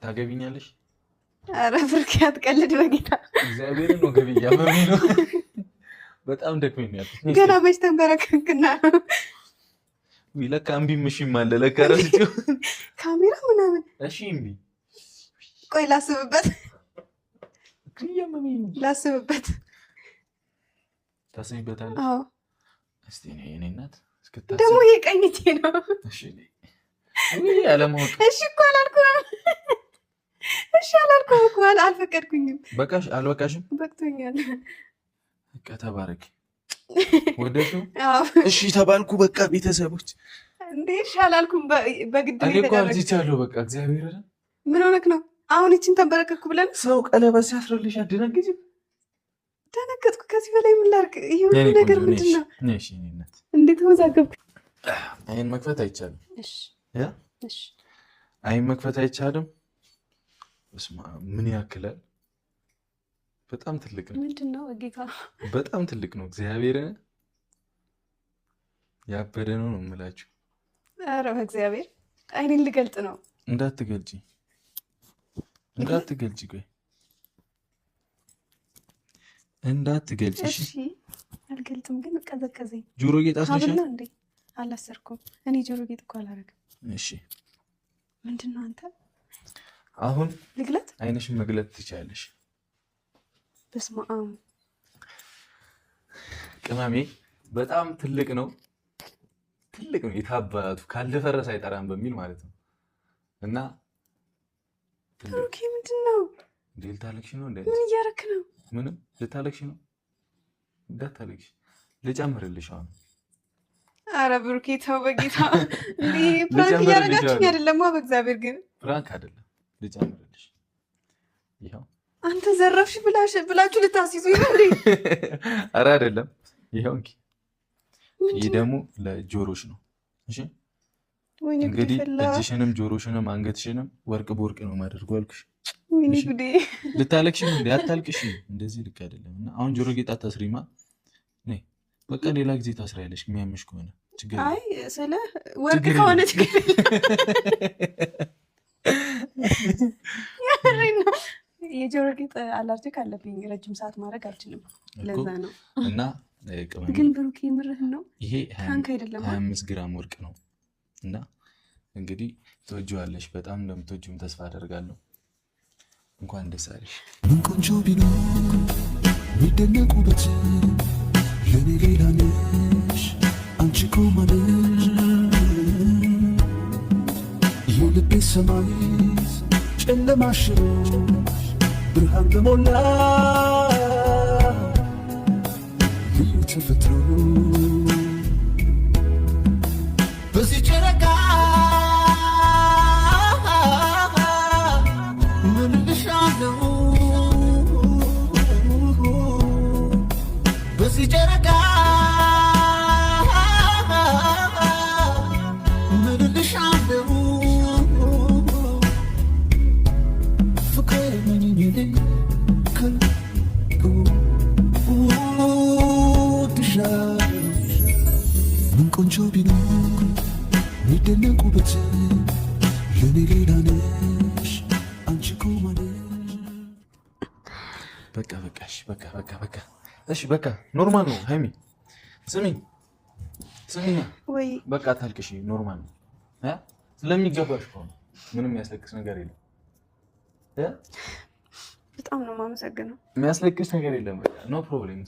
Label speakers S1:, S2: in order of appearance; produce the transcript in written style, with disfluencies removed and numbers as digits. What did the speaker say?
S1: ታገቢኛለሽ?
S2: ኧረ ብሩኬ አትቀልድ በጌታ
S1: እግዚአብሔርን ነው ገቢ እያመመኝ ነው። በጣም ደክሞኝ ነው ያልኩት።
S2: ገና መች ተንበረከክና ነው
S1: ለካ እምቢ ምሽም አለ ለካ ረስቼው
S2: ካሜራ ምናምን።
S1: እሺ እምቢ
S2: ቆይ ላስብበት
S1: እያመመኝ ነው።
S2: ላስብበት።
S1: ታስቢበታለሽ?
S2: አዎ
S1: እስቲ እኔ እናት እስክታስብ
S2: ደግሞ ይሄ ቀኝ እጄ ነው።
S1: እሺ ወይ አለማወቅ።
S2: እሺ እኮ አላልኩም። እሺ አላልኩም እኮ አልፈቀድኩኝም።
S1: በቃሽ አልበቃሽም?
S2: በቅቶኛል።
S1: በቃ ተባረክ። ወደሱ
S2: አዎ
S1: እሺ ተባልኩ። በቃ ቤተሰቦች
S2: እንዴ እሺ አላልኩም። በግድ
S1: እኔ እኮ አልችቻለሁ። በቃ እግዚአብሔር
S2: ምን ሆነክ ነው አሁን? ይችን ተንበረከኩ ብለን
S1: ሰው ቀለበት ሲያስርልሽ አትደነግጭም?
S2: ደነገጥኩ። ከዚህ በላይ ምን ላድርግ? ይሄ ሁሉ ነገር ምንድን ነው?
S1: እሺ እናት
S2: እንዴት ተወዛገብኩ?
S1: አይን መክፈት አይቻልም።
S2: እሺ
S1: ያ
S2: እሺ
S1: አይን መክፈት አይቻልም። በስመ አብ ምን ያክላል? በጣም ትልቅ ነው።
S2: ምንድን ነው ጌታ?
S1: በጣም ትልቅ ነው። እግዚአብሔር ያበደ ነው ነው የምላችሁ።
S2: ኧረ በእግዚአብሔር አይኔን ልገልጥ ነው።
S1: እንዳትገልጪ ቆይ እንዳትገልጪ።
S2: እሺ አልገልጥም፣ ግን ቀዘቀዘኝ።
S1: ጆሮ ጌጥ አስነሻል
S2: እንዴ? አላሰርኩም። እኔ ጆሮ ጌጥ እኮ አላረግም።
S1: እሺ
S2: ምንድን ነው አንተ?
S1: አሁን
S2: ልግለጥ?
S1: አይንሽን መግለጥ ትችያለሽ።
S2: በስመ አብ
S1: ቅመሜ በጣም ትልቅ ነው። የታባቱ ካልደፈረሰ አይጠራም በሚል ማለት ነው። እና
S2: ብሩኬ ምንድን ነው
S1: እንዴ? ልታለቅሽ ነው እንዴ?
S2: ምን እያደረክ ነው?
S1: ምንም ልታለቅሽ ነው? እንዳታለቅሽ። ልጨምርልሽ አሁን።
S2: አረ ብሩኬ ተው በጌታ። እንዴ ፕራንክ እያደረጋችሁኝ አይደለም? በእግዚአብሔር ግን
S1: ፕራንክ አይደለም። ልጨምርልሽ። ይኸው
S2: አንተ ዘረፍሽ ብላችሁ ልታስይዙኝ ነው እንዴ?
S1: አረ አይደለም። ይኸው እንኪ። ይህ ደግሞ ለጆሮሽ ነው። እሺ እንግዲህ እጅሽንም ጆሮሽንም አንገትሽንም ወርቅ በወርቅ ነው የማደርገው አልኩሽ።
S2: ወይኔ ጉዴ!
S1: ልታለቅሽ ነው እንዴ? አታልቅሽ። እንደዚህ ልክ አይደለም። እና አሁን ጆሮ ጌጥ አታስሪማ። ነይ በቃ ሌላ ጊዜ ታስሪያለሽ የሚያምሽ ከሆነ ችግር።
S2: አይ ስለ ወርቅ ከሆነ ችግር ነው። የጆሮ ጌጥ አላርጂክ አለብኝ። ረጅም ሰዓት ማድረግ አልችልም። ለዛ ነው። እና ግን ብሩኬ ምርህን ነው? ይሄ ፍራንክ አይደለም።
S1: 25 ግራም ወርቅ ነው። እና እንግዲህ ትወጂዋለሽ። በጣም እንደምትወጂውም ተስፋ አደርጋለሁ። እንኳን ደስ አለሽ።
S3: ምን ቆንጆ ቢኖር የሚደነቁበት ለኔ ሌላ ነሽ አንቺ እኮ ማለት የልቤ ሰማይ ጨለማ ሽሮ ብርሃን በሞላ ልዩ ተፈጥሮ በዚህ ጨረቃ ምን ልሻለው? በዚህ ጨረቃ ምን ልሻለው? ፍቅር ምንኝልኝ ምን ቆንጆ ቢኖር የሚደነቁበት ለኔ ሌላ ነሽ አንቺ እኮ ማለት።
S1: በቃ እሺ በቃ ኖርማል ነው። ሃይሚ ስሚኝ
S2: ወይ
S1: በቃ አታልቅሽ። ኖርማል ነው ስለሚገባሽ ከሆነ ምንም የሚያስለቅስ ነገር የለም።
S2: በጣም ነው የማመሰግነው።
S1: የሚያስለቅስ ነገር የለም። ኖ ፕሮብሌም።